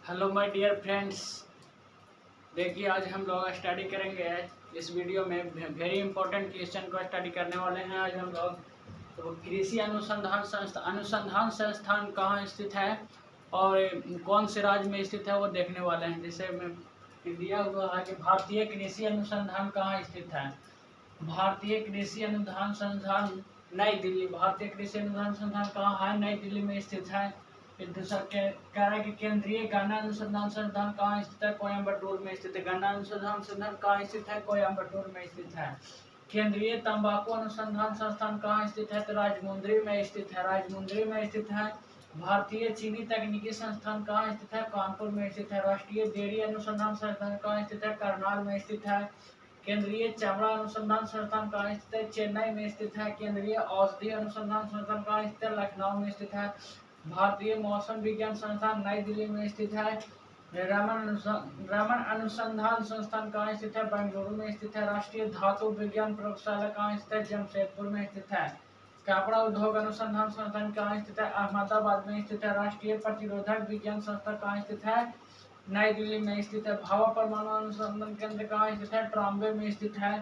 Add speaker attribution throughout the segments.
Speaker 1: Hello my dear friends. देखिए आज हम लोग स्टडी करेंगे। इस वीडियो में वेरी इंपॉर्टेंट क्वेश्चन को स्टडी करने वाले हैं। आज हम लोग तो कृषि अनुसंधान संस्थान कहाँ स्थित है और कौन से राज्य में स्थित है वो देखने वाले हैं। जैसे में दिया हुआ है कि भारतीय कृषि अनुसंधान कहाँ स्थित है। भारतीय कृषि अनुसंधान संस्थान नई दिल्ली। भारतीय कृषि अनुसंधान संस्थान कहाँ है? नई दिल्ली में स्थित है। फिर दूसरा कह रहा है कि केंद्रीय गन्ना अनुसंधान संस्थान कहाँ स्थित है? कोयम्बटूर में स्थित है। गन्ना अनुसंधान संस्थान कहाँ स्थित है? कोयम्बटूर में स्थित है। केंद्रीय तंबाकू अनुसंधान संस्थान कहाँ स्थित है? तो राजमुंदरी में स्थित है। राजमुंदरी में स्थित है। भारतीय चीनी तकनीकी संस्थान कहाँ स्थित है? कानपुर में स्थित है। राष्ट्रीय डेयरी अनुसंधान संस्थान कहाँ स्थित है? करनाल में स्थित है। केंद्रीय चमड़ा अनुसंधान संस्थान कहाँ स्थित है? चेन्नई में स्थित है। केंद्रीय औषधि अनुसंधान संस्थान कहाँ स्थित है? लखनऊ में स्थित है। भारतीय मौसम विज्ञान संस्थान नई दिल्ली में स्थित है। रमन अनुसंधान संस्थान कहाँ स्थित है? बेंगलुरु में स्थित है। राष्ट्रीय धातु विज्ञान प्रयोगशाला कहाँ स्थित है? जमशेदपुर में स्थित है। कपड़ा उद्योग अनुसंधान संस्थान कहाँ स्थित है? अहमदाबाद में स्थित है। राष्ट्रीय प्रतिरोधक विज्ञान संस्थान कहाँ स्थित है? नई दिल्ली में स्थित है। भाभा परमाणु अनुसंधान केंद्र कहाँ स्थित है? ट्राम्बे में स्थित है।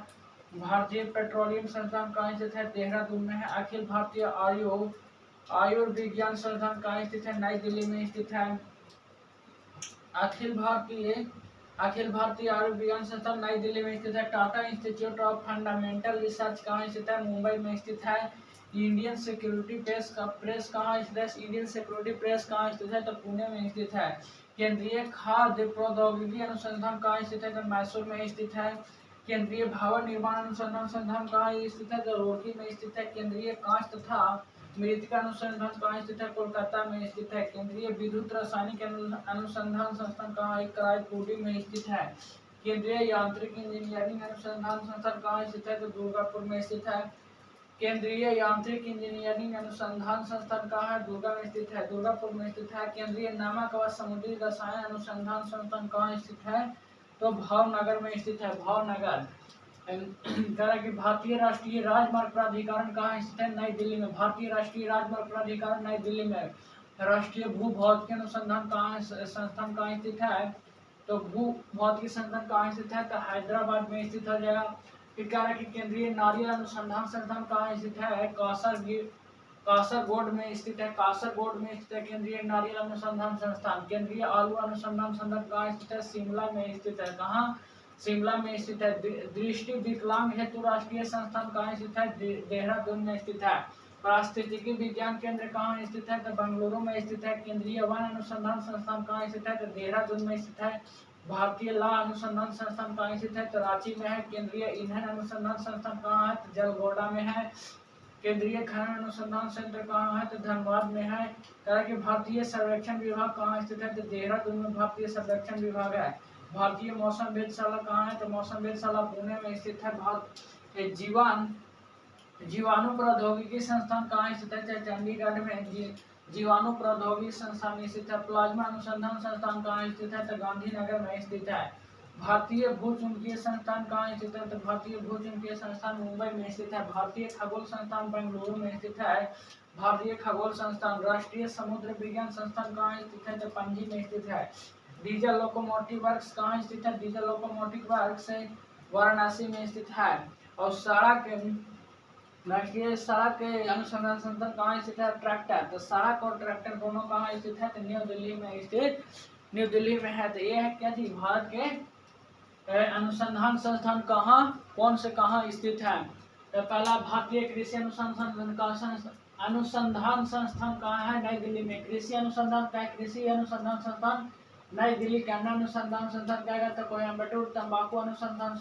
Speaker 1: भारतीय पेट्रोलियम संस्थान कहाँ स्थित है? देहरादून में है। अखिल भारतीय आयुर्विज्ञान संस्थान कहाँ स्थित है? नई दिल्ली में स्थित है। अखिल भारतीय आयुर्विज्ञान संस्थान नई दिल्ली में स्थित है। Tata institute of fundamental research कहाँ स्थित है? मुंबई में स्थित है। इंडियन सिक्योरिटी प्रेस कहाँ स्थित है? इंडियन सिक्योरिटी प्रेस कहाँ स्थित है? तो पुणे में स्थित है। केंद्रीय खाद्य प्रौद्योगिकी अनुसंधान कहाँ स्थित है? तो मैसूर में स्थित है। केंद्रीय भवन निर्माण अनुसंधान संस्थान कहाँ स्थित है? तो रुड़की में स्थित है। केंद्रीय कांच तथा मृतिका अनुसंधान कहाँ स्थित है? कोलकाता में स्थित है। केंद्रीय विद्युत रासायनिक अनुसंधान संस्थान कहाँ है? कराईकुंडी में स्थित है। केंद्रीय यांत्रिक इंजीनियरिंग अनुसंधान संस्थान कहाँ स्थित है? तो दुर्गापुर में स्थित है। केंद्रीय यांत्रिक इंजीनियरिंग अनुसंधान संस्थान कहाँ है? दुर्गा में स्थित है, दुर्गापुर में स्थित है। केंद्रीय नमक व समुद्री रसायन अनुसंधान संस्थान कहाँ स्थित है? तो भावनगर में स्थित है, भावनगर। कि भारतीय राष्ट्रीय राजमार्ग प्राधिकरण कहाँ स्थित है? नई दिल्ली में। भारतीय राष्ट्रीय राजमार्ग प्राधिकरण नई दिल्ली में। राष्ट्रीय भू भौतिकी अनुसंधान संस्थान कहाँ स्थित है? तो भू भौतिकी संस्थान कहाँ स्थित है? तो हैदराबाद में स्थित हो जाएगा। फिर कह रहा है कि केंद्रीय नारियल अनुसंधान संस्थान कहाँ स्थित है? कासरगोड में स्थित है। कासरगोड में स्थित है केंद्रीय नारियल अनुसंधान संस्थान। केंद्रीय आलू अनुसंधान संस्थान कहाँ स्थित है? शिमला में स्थित है। कहाँ? शिमला में स्थित है। दृष्टि विकलांग हेतु राष्ट्रीय संस्थान कहाँ स्थित है? देहरादून में स्थित है। पारिस्थितिकी विज्ञान केंद्र कहाँ स्थित है? तो बेंगलुरु में स्थित है। केंद्रीय वन अनुसंधान संस्थान कहाँ स्थित है? तो देहरादून में स्थित है। भारतीय लॉ अनुसंधान संस्थान कहाँ स्थित है? तो रांची में है। केंद्रीय ईंधन अनुसंधान संस्थान कहाँ है? तो जलगोड़ा में है। केंद्रीय खनन अनुसंधान संस्थान कहाँ है? तो धनबाद में है। कि भारतीय सर्वेक्षण विभाग कहाँ स्थित है? तो देहरादून में भारतीय सर्वेक्षण विभाग है। भारतीय मौसम वेधशाला कहाँ है? तो मौसम वेधशाला पुणे में स्थित है। जीवाणु प्रौद्योगिकी संस्थान कहाँ स्थित है? चंडीगढ़ में जीवाणु प्रौद्योगिकी संस्थान स्थित है। प्लाज्मा अनुसंधान संस्थान कहाँ स्थित है? तो गांधीनगर में स्थित है। भारतीय भूचुंबकीय संस्थान कहाँ स्थित है? तो भारतीय भूचुंबकीय संस्थान मुंबई में स्थित है। भारतीय खगोल संस्थान बेंगलुरु में स्थित है। भारतीय खगोल संस्थान। राष्ट्रीय समुद्र विज्ञान संस्थान कहाँ स्थित है? तो पणजी में स्थित है। डीजल लोकोमोटिव वर्क्स कहाँ स्थित है? डीजल लोकोमोटिव वर्क्स वाराणसी में स्थित है। और राष्ट्रीय सड़क अनुसंधान संस्थान कहाँ स्थित है? ट्रैक्टर। तो सड़क और ट्रैक्टर दोनों कहाँ स्थित है? तो न्यू दिल्ली में स्थित, न्यू दिल्ली में है। तो ये है क्या थी? भारत के अनुसंधान संस्थान कहाँ, कौन से कहाँ स्थित है? तो पहला भारतीय कृषि अनुसंधान संस्थान कहाँ है? नई दिल्ली में। कृषि अनुसंधान का है? कृषि अनुसंधान संस्थान नई दिल्ली। गन्ना अनुसंधान संस्थान क्या कहता है? कोयम्बटूर। तंबाकू अनुसंधान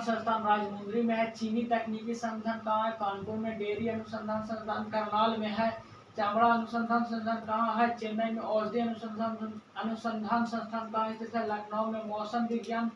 Speaker 1: संस्थान राजमुंदरी में है। चीनी तकनीकी संस्थान कहाँ है? कानपुर में। डेयरी अनुसंधान संस्थान करनाल में है। चमड़ा अनुसंधान संस्थान कहाँ है? चेन्नई में। औषधि अनुसंधान संस्थान कहाँ स्थित है? लखनऊ में। मौसम विज्ञान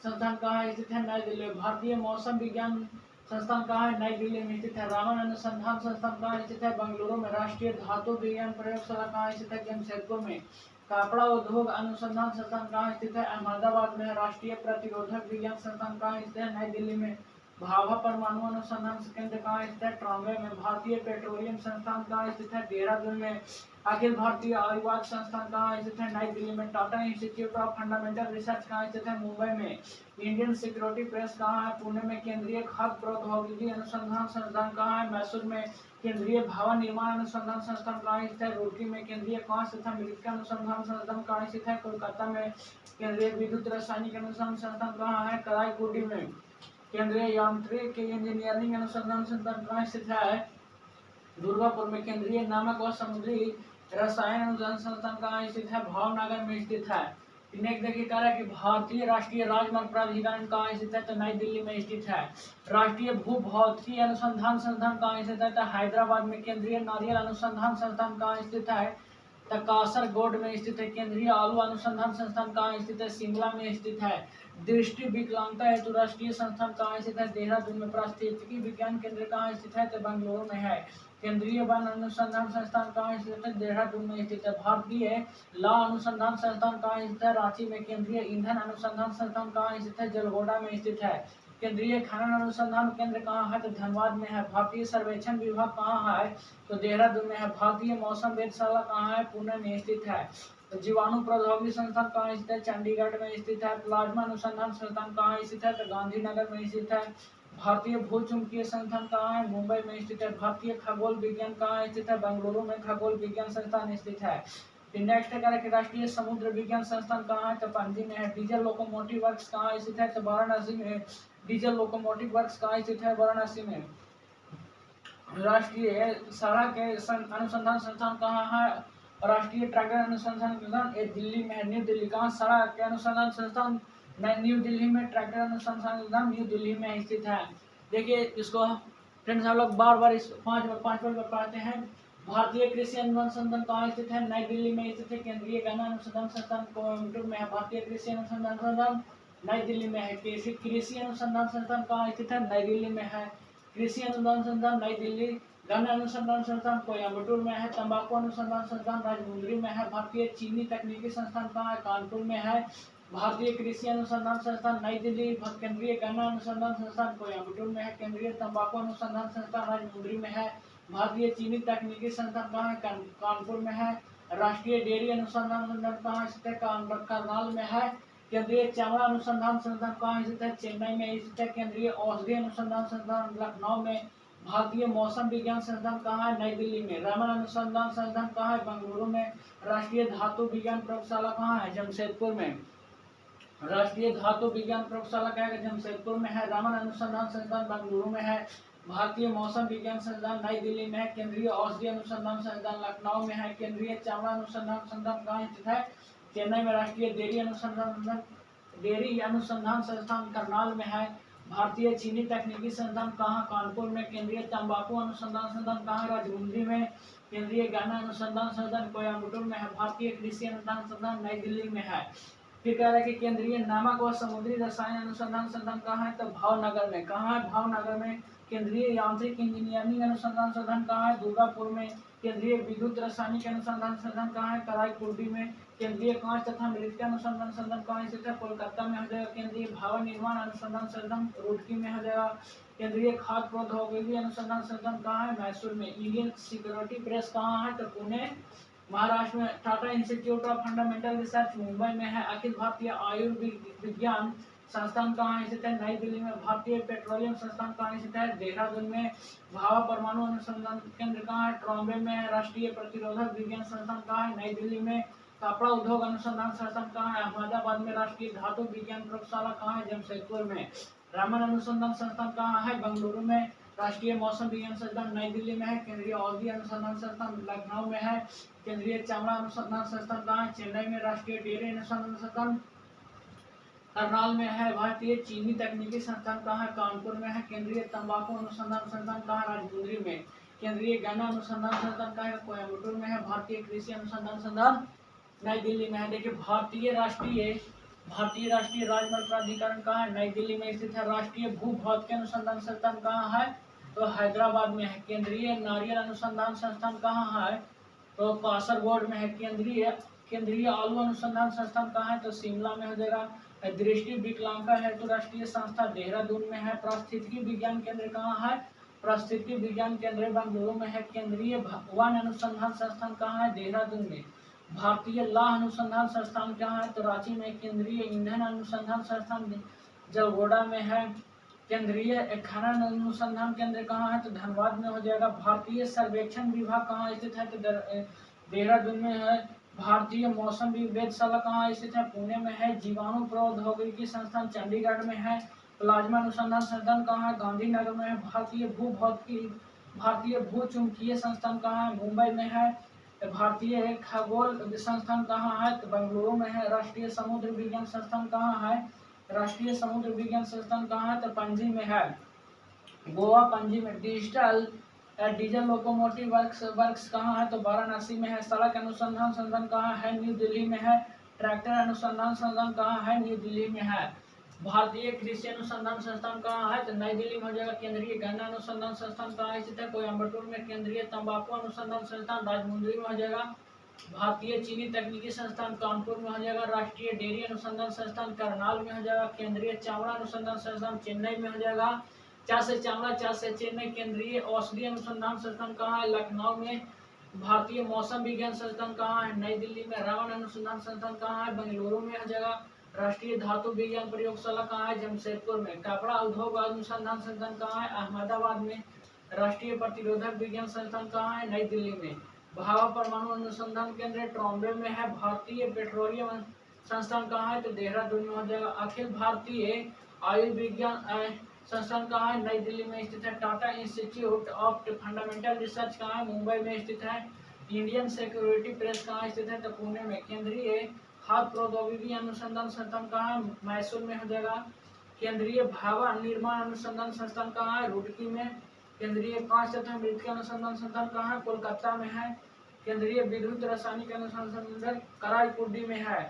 Speaker 1: संस्थान कहाँ स्थित है? नई दिल्ली में। भारतीय मौसम विज्ञान संस्थान कहाँ है? नई दिल्ली में स्थित है। रामन अनुसंधान संस्थान कहाँ स्थित है? बेंगलुरु में। राष्ट्रीय धातु विज्ञान प्रयोगशाला कहाँ स्थित है? जमशेदपुर में। कपड़ा उद्योग अनुसंधान संस्थान कहाँ स्थित है? अहमदाबाद में। राष्ट्रीय प्रतिरोधक विज्ञान संस्थान कहाँ स्थित है? नई दिल्ली में। भाभा परमाणु अनुसंधान केंद्र कहाँ स्थित है? ट्रॉम्बे में। भारतीय पेट्रोलियम संस्थान कहाँ स्थित है? देहरादून में। अखिल भारतीय आयुर्वेद संस्थान कहाँ स्थित है? नई दिल्ली में। Tata institute of fundamental research कहाँ स्थित है? मुंबई में। इंडियन सिक्योरिटी प्रेस कहाँ है? पुणे में। केंद्रीय खाद्य प्रौद्योगिकी अनुसंधान संस्थान कहाँ है? मैसूर में। केंद्रीय भवन निर्माण अनुसंधान संस्थान कहाँ स्थित है? रुड़की में। केंद्रीय कांस्य तथा मृतिका अनुसंधान संस्थान कहाँ स्थित है? कोलकाता में। केंद्रीय विद्युत रासायनिक अनुसंधान संस्थान कहाँ है? कराईकुंडी में। केंद्रीय यांत्रिक इंजीनियरिंग अनुसंधान संस्थान कहाँ स्थित है? दुर्गापुर में। केंद्रीय नमक व समुद्री रसायन अनुसंधान संस्थान कहाँ स्थित है? भावनगर में स्थित है। नेक्स्ट देखिए कह रहा है कि भारतीय राष्ट्रीय राजमार्ग प्राधिकरण कहाँ स्थित है? तो नई दिल्ली में स्थित है। राष्ट्रीय भूभौतिकी अनुसंधान संस्थान कहाँ स्थित है? तो हैदराबाद में। केंद्रीय नारियल अनुसंधान संस्थान कहाँ स्थित है? तो कासरगोड में स्थित है। केंद्रीय आलू अनुसंधान संस्थान कहाँ स्थित है? शिमला में स्थित है। दृष्टि विकलांगता हेतु राष्ट्रीय संस्थान कहाँ स्थित है? देहरादून में। पारिस्थितिकी विज्ञान केंद्र कहाँ स्थित है? तो बेंगलुरु में है। केंद्रीय वन अनुसंधान संस्थान कहाँ स्थित है? देहरादून में स्थित है। भारतीय लॉ अनुसंधान संस्थान कहाँ स्थित है? रांची में। केंद्रीय ईंधन अनुसंधान संस्थान कहाँ स्थित है? जलगोड़ा में स्थित है। केंद्रीय खनन अनुसंधान केंद्र कहाँ है? तो धनबाद में है। भारतीय सर्वेक्षण विभाग कहाँ है? तो देहरादून में है। भारतीय मौसम वेधशाला कहाँ है? पुणे में स्थित है। तो जीवाणु प्रौद्योगिकी संस्थान कहाँ स्थित है? चंडीगढ़ में स्थित है। प्लाज्मा अनुसंधान संस्थान कहाँ स्थित है? तो गांधीनगर में स्थित है। भारतीय भू चुंबकीय संस्थान कहाँ है? मुंबई में स्थित है। भारतीय खगोल विज्ञान कहाँ स्थित है? बेंगलुरु में खगोल विज्ञान संस्थान स्थित है। नेक्स्ट है राष्ट्रीय समुद्र विज्ञान संस्थान कहाँ है? तो पणजी में है। डीजल लोकोमोटिव वर्क्स कहाँ स्थित है? तो वाराणसी में। डीजल लोकोमोटिव वर्क्स कहाँ स्थित है? वाराणसी में। राष्ट्रीय सड़क अनुसंधान संस्थान कहाँ है? राष्ट्रीय ट्रैक्टर अनुसंधान संस्थान दिल्ली में है। न्यू दिल्ली। कहाँ? सड़क के अनुसंधान संस्थान न्यू दिल्ली में। ट्रैक्टर अनुसंधान संस्थान न्यू दिल्ली में स्थित है। देखिए इसको फ्रेंड्स हम लोग बार बार इस पांच बार पढ़ते हैं। भारतीय कृषि अनुसंधान कहाँ स्थित है? नई दिल्ली में स्थित है। केंद्रीय गन्ना अनुसंधान संस्थान कोयम्बटूर में है। भारतीय कृषि अनुसंधान संस्थान नई दिल्ली में है। कृषि अनुसंधान संस्थान कहाँ स्थित है? नई दिल्ली में है। कृषि अनुसंधान संस्थान नई दिल्ली। गन्ना अनुसंधान संस्थान कोयम्बटूर में है। तंबाकू अनुसंधान संस्थान राजमुंदरी में है। भारतीय चीनी तकनीकी संस्थान कहाँ है? कानपुर में है। भारतीय कृषि अनुसंधान संस्थान नई दिल्ली। केंद्रीय गन्ना अनुसंधान संस्थान कोयम्बटूर में है। केंद्रीय तंबाकू अनुसंधान संस्थान राजमुंदरी में है। भारतीय चीनी तकनीकी संस्थान कहाँ है? कानपुर में है। राष्ट्रीय डेयरी अनुसंधान संस्थान कहाँ स्थित है? करनाल में है। केंद्रीय चमड़ा अनुसंधान संस्थान कहाँ स्थित है? चेन्नई में स्थित है। केंद्रीय औषधि अनुसंधान संस्थान लखनऊ में। भारतीय मौसम विज्ञान संस्थान कहाँ है? नई दिल्ली में। रमन अनुसंधान संस्थान कहाँ है? बेंगलुरु में। राष्ट्रीय धातु विज्ञान प्रयोगशाला कहाँ है? जमशेदपुर में। राष्ट्रीय धातु विज्ञान प्रयोगशाला क्या है? जमशेदपुर में है। रमन अनुसंधान संस्थान बेंगलुरु में है। भारतीय मौसम विज्ञान संस्थान नई दिल्ली में है। केंद्रीय औषधि अनुसंधान संस्थान लखनऊ में है। केंद्रीय चमड़ा अनुसंधान संस्थान कहाँ स्थित है? चेन्नई में। राष्ट्रीय डेयरी अनुसंधान संस्थान करनाल में है। भारतीय चीनी तकनीकी संस्थान कहाँ? कानपुर में। केंद्रीय तंबाकू अनुसंधान संस्थान कहाँ? राजमुंदरी में। केंद्रीय गन्ना अनुसंधान संस्थान कोयम्बटूर में है। भारतीय कृषि अनुसंधान संस्थान नई दिल्ली में है। फिर कह रहा है कि केंद्रीय नमक व समुद्री रसायन अनुसंधान संस्थान कहाँ है? तो भावनगर में। कहाँ है? भावनगर में। केंद्रीय यांत्रिक इंजीनियरिंग अनुसंधान संस्थान कहाँ है? दुर्गापुर में। केंद्रीय विद्युत रासायनिक अनुसंधान संस्थान कहाँ है? कराईकुंडी में। केंद्रीय कांच तथा मृतिका अनुसंधान संस्थान कहाँ स्थित है? कोलकाता में हो जाएगा। केंद्रीय भवन निर्माण अनुसंधान संस्थान रुड़की में हो जाएगा। केंद्रीय खाद्य प्रौद्योगिकी अनुसंधान संस्थान कहाँ है? मैसूर में। इंडियन सिक्योरिटी प्रेस कहाँ है? तो पुणे महाराष्ट्र में। Tata institute of fundamental research Mumbai में है। अखिल भारतीय आयुर्विज्ञान संस्थान कहाँ स्थित है? नई दिल्ली में। भारतीय पेट्रोलियम संस्थान कहाँ स्थित है? देहरादून में। भाभा परमाणु अनुसंधान केंद्र कहाँ है? ट्रॉम्बे में। राष्ट्रीय प्रतिरोधक विज्ञान संस्थान कहाँ है? नई दिल्ली में। कपड़ा उद्योग अनुसंधान संस्थान कहाँ है? अहमदाबाद में। राष्ट्रीय धातु विज्ञान प्रयोगशाला कहाँ है? जमशेदपुर में। रमन अनुसंधान संस्थान कहाँ है? बेंगलुरु में। राष्ट्रीय मौसम विज्ञान संस्थान नई दिल्ली में है। केंद्रीय औषधि अनुसंधान संस्थान लखनऊ में है। केंद्रीय चमड़ा अनुसंधान संस्थान कहाँ है? चेन्नई में। राष्ट्रीय डेयरी अनुसंधान संस्थान करनाल में है। भारतीय चीनी तकनीकी संस्थान कहाँ है? कानपुर में है। केंद्रीय तंबाकू अनुसंधान संस्थान कहाँ है? राजमुंदरी में। केंद्रीय गन्ना अनुसंधान संस्थान कहाँ है? कोयम्बटूर में है। भारतीय कृषि अनुसंधान संस्थान नई दिल्ली में है। देखिए भारतीय राष्ट्रीय राजमार्ग प्राधिकरण कहाँ है? नई दिल्ली में स्थित है। राष्ट्रीय भूभौतिकी अनुसंधान संस्थान कहाँ है? तो हैदराबाद में है। केंद्रीय नारियल अनुसंधान संस्थान कहाँ है? तो कासरगोड में है। केंद्रीय आलू अनुसंधान संस्थान कहाँ है? तो शिमला में हो जाएगा। दृष्टि विकलांगता हेतु राष्ट्रीय संस्था देहरादून में है। पारिस्थितिकी विज्ञान केंद्र कहाँ है? पारिस्थितिकी विज्ञान केंद्र बेंगलुरु में है। केंद्रीय वन अनुसंधान संस्थान कहाँ है? देहरादून में। भारतीय लौह अनुसंधान संस्थान कहाँ है? तो रांची में। केंद्रीय ईंधन अनुसंधान संस्थान जलगोड़ा में है। केंद्रीय खनन अनुसंधान केंद्र कहाँ है? तो धनबाद में हो जाएगा। भारतीय सर्वेक्षण विभाग कहाँ स्थित है? तो देहरादून में है। भारतीय मौसम वेधशाला कहाँ स्थित है? पुणे में है। जीवाणु प्रौद्योगिकी संस्थान चंडीगढ़ में है। प्लाज्मा अनुसंधान संस्थान कहाँ है? गांधीनगर में है। भारतीय भू चुंबकीय संस्थान कहाँ है? मुंबई में है। भारतीय खगोल संस्थान कहाँ है? तो बेंगलुरु में है। राष्ट्रीय समुद्र विज्ञान संस्थान कहाँ है? राष्ट्रीय समुद्र विज्ञान संस्थान कहाँ है? तो पणजी में है। गोवा पणजी में। डीजल लोकोमोटिव वर्क्स कहाँ है? तो वाराणसी में है। सड़क अनुसंधान संस्थान कहाँ है? न्यू दिल्ली में है। ट्रैक्टर अनुसंधान संस्थान कहाँ है? न्यू दिल्ली में है। भारतीय कृषि अनुसंधान संस्थान कहाँ है? तो नई दिल्ली में हो जाएगा। केंद्रीय गन्ना अनुसंधान संस्थान कहाँ स्थित है? कोयम्बटूर में। केंद्रीय तंबाकू अनुसंधान संस्थान राजमुंद्री में हो जाएगा। भारतीय चीनी तकनीकी संस्थान कानपुर में हो जाएगा। राष्ट्रीय डेयरी अनुसंधान संस्थान करनाल में हो जाएगा। केंद्रीय चावड़ा अनुसंधान संस्थान चेन्नई में हो जाएगा। चाय से चावड़ा, चाय से चेन्नई। केंद्रीय औषधि अनुसंधान संस्थान कहाँ है? लखनऊ में। भारतीय मौसम विज्ञान संस्थान कहाँ है? नई दिल्ली में। रावण अनुसंधान संस्थान कहाँ है? बेंगलुरु में हो जाएगा। राष्ट्रीय धातु विज्ञान प्रयोगशाला कहाँ है? जमशेदपुर में। कपड़ा उद्योग अनुसंधान संस्थान कहाँ है? अहमदाबाद में। राष्ट्रीय प्रतिरोधक विज्ञान संस्थान कहाँ है? नई दिल्ली में। भाभा परमाणु अनुसंधान केंद्र ट्रॉम्बे में है। भारतीय पेट्रोलियम संस्थान कहाँ है? तो देहरादून में हो जाएगा। अखिल भारतीय आयुर्विज्ञान संस्थान कहाँ है? नई दिल्ली में स्थित है। Tata institute of fundamental research कहाँ है? मुंबई में स्थित है। इंडियन सिक्योरिटी प्रेस कहाँ स्थित है? तो पुणे में। केंद्रीय खाद्य प्रौद्योगिकी अनुसंधान संस्थान कहाँ है? मैसूर में हो जाएगा। केंद्रीय भाभा निर्माण अनुसंधान संस्थान कहाँ है? रुड़की में। केंद्रीय कांच तथा मृतिका अनुसंधान संस्थान कहाँ है? कोलकाता में है। केंद्रीय विद्युत रासायनिक अनुसंधान संस्थान कराईकुंडी में है।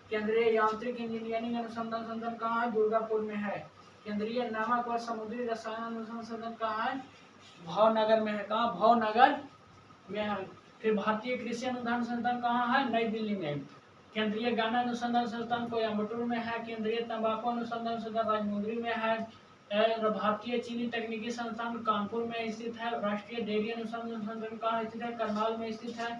Speaker 1: केंद्रीय यांत्रिक इंजीनियरिंग अनुसंधान संस्थान कहाँ है? दुर्गापुर में है। केंद्रीय नमक और समुद्री रसायन अनुसंधान संस्थान कहाँ है? भावनगर में है। कहाँ? भावनगर में है। फिर भारतीय कृषि अनुसंधान संस्थान कहाँ है? नई दिल्ली में। केंद्रीय गन्ना अनुसंधान संस्थान कोयम्बटूर में है। केंद्रीय तंबाकू अनुसंधान संस्थान राजमुंद्री में है। भारतीय चीनी तकनीकी संस्थान कानपुर में स्थित है। राष्ट्रीय डेयरी अनुसंधान संस्थान कहाँ स्थित है? करनाल में स्थित है।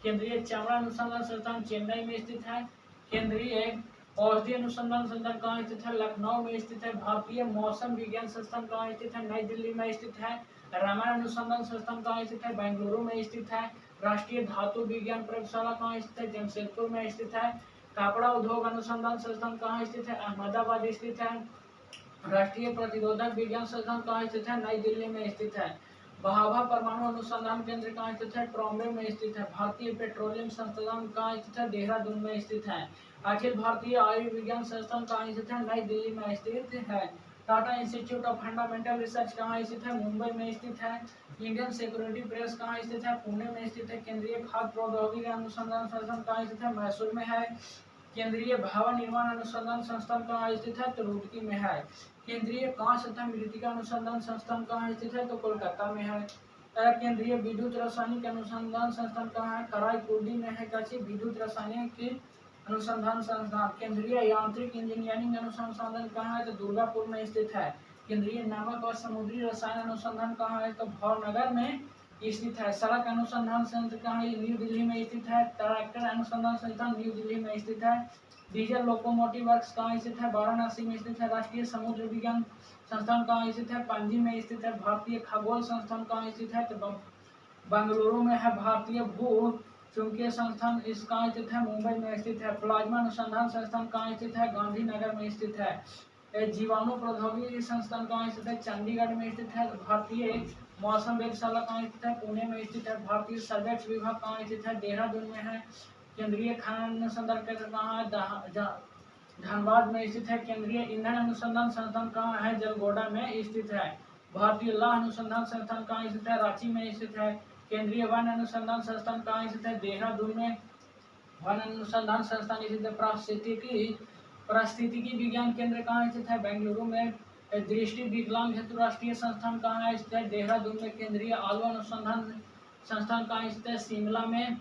Speaker 1: केंद्रीय चावड़ा अनुसंधान संस्थान चेन्नई में स्थित है। केंद्रीय औषधि अनुसंधान संस्थान कहाँ स्थित है? लखनऊ में स्थित है। भारतीय मौसम विज्ञान संस्थान कहाँ स्थित है? नई दिल्ली में स्थित है। रामायण अनुसंधान संस्थान कहाँ स्थित है? बेंगलुरु में स्थित है। राष्ट्रीय धातु विज्ञान प्रयोगशाला कहाँ स्थित है? जमशेदपुर में स्थित है। कपड़ा उद्योग अनुसंधान संस्थान कहाँ स्थित है? अहमदाबाद स्थित है। राष्ट्रीय प्रतिरोधक विज्ञान संस्थान कहाँ स्थित है? नई दिल्ली में स्थित है। भाभा परमाणु अनुसंधान केंद्र कहाँ स्थित है? ट्रॉम्बे में स्थित है। भारतीय पेट्रोलियम संस्थान कहाँ स्थित है? देहरादून में स्थित है। अखिल भारतीय आयुर्विज्ञान संस्थान कहाँ स्थित है? नई दिल्ली में स्थित है। Tata institute of fundamental research कहाँ स्थित है? मुंबई में स्थित है। इंडियन सिक्योरिटी प्रेस कहाँ स्थित है? पुणे में स्थित है। केंद्रीय खाद्य प्रौद्योगिकी अनुसंधान संस्थान कहाँ स्थित है? मैसूर में है। केंद्रीय भवन निर्माण अनुसंधान संस्थान कहाँ स्थित है? तो रुड़की में है। केंद्रीय कांच तथा मृतिका अनुसंधान संस्थान कहाँ स्थित है? तो कोलकाता में है। केंद्रीय विद्युत रासायनिक अनुसंधान संस्थान कहाँ है? कराईकुंडी में है। कैसी? विद्युत रासायनिक अनुसंधान संस्थान। केंद्रीय यांत्रिक इंजीनियरिंग अनुसंधान कहाँ है? तो दुर्गापुर में स्थित है। केंद्रीय नमक और समुद्री रसायन अनुसंधान कहाँ है? तो भावनगर में स्थित है। सड़क अनुसंधान संस्थान कहाँ है? न्यू दिल्ली में स्थित है। ट्रैक्टर अनुसंधान संस्थान न्यू दिल्ली में स्थित है। डीजल लोकोमोटिव वर्क्स कहाँ स्थित है? वाराणसी में स्थित है। राष्ट्रीय समुद्र विज्ञान संस्थान कहाँ स्थित है? पणजी में स्थित है। भारतीय खगोल संस्थान कहाँ स्थित है? तो बेंगलुरु में है। भारतीय भू चुंबकीय संस्थान इस कहाँ स्थित है? मुंबई में स्थित है। प्लाज्मा अनुसंधान संस्थान कहाँ स्थित है? गांधीनगर में स्थित है। जीवाणु प्रौद्योगिकी संस्थान कहाँ स्थित है? चंडीगढ़ में स्थित है। भारतीय मौसम वेधशाला कहाँ स्थित है? पुणे में स्थित है। भारतीय सर्वेक्षण विभाग कहाँ स्थित है? देहरादून में है। केंद्रीय खनन अनुसंधान केंद्र कहाँ है? धनबाद में स्थित है। केंद्रीय ईंधन अनुसंधान संस्थान कहाँ है? जलगोड़ा में स्थित है। भारतीय लौह अनुसंधान संस्थान कहाँ स्थित है? रांची में स्थित है। केंद्रीय वन अनुसंधान संस्थान कहाँ स्थित है? देहरादून में। वन अनुसंधान संस्थान स्थित है। पारिस्थितिकी विज्ञान केंद्र कहाँ स्थित है? बेंगलुरु में। दृष्टि विकलांग हेतु राष्ट्रीय संस्थान कहाँ है? स्थित है देहरादून में। केंद्रीय आलू अनुसंधान संस्थान कहाँ स्थित है? शिमला में।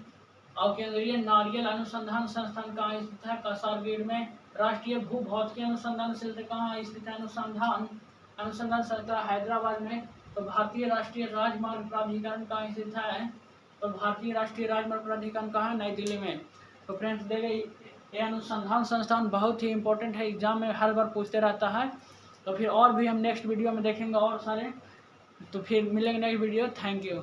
Speaker 1: और केंद्रीय नारियल अनुसंधान संस्थान कहाँ स्थित है? कासारगीड़ में। राष्ट्रीय भू भौतिकी अनुसंधान संस्थान कहाँ स्थित है? अनुसंधान संस्थान हैदराबाद में। तो भारतीय राष्ट्रीय राजमार्ग प्राधिकरण कहाँ स्थित है? तो भारतीय राष्ट्रीय राजमार्ग प्राधिकरण कहाँ है? नई दिल्ली में। तो फ्रेंड्स देखिए ये अनुसंधान संस्थान बहुत ही इंपॉर्टेंट है, एग्जाम में हर बार पूछते रहता है। तो फिर और भी हम नेक्स्ट वीडियो में देखेंगे और सारे। तो फिर मिलेंगे नेक्स्ट वीडियो। Thank you.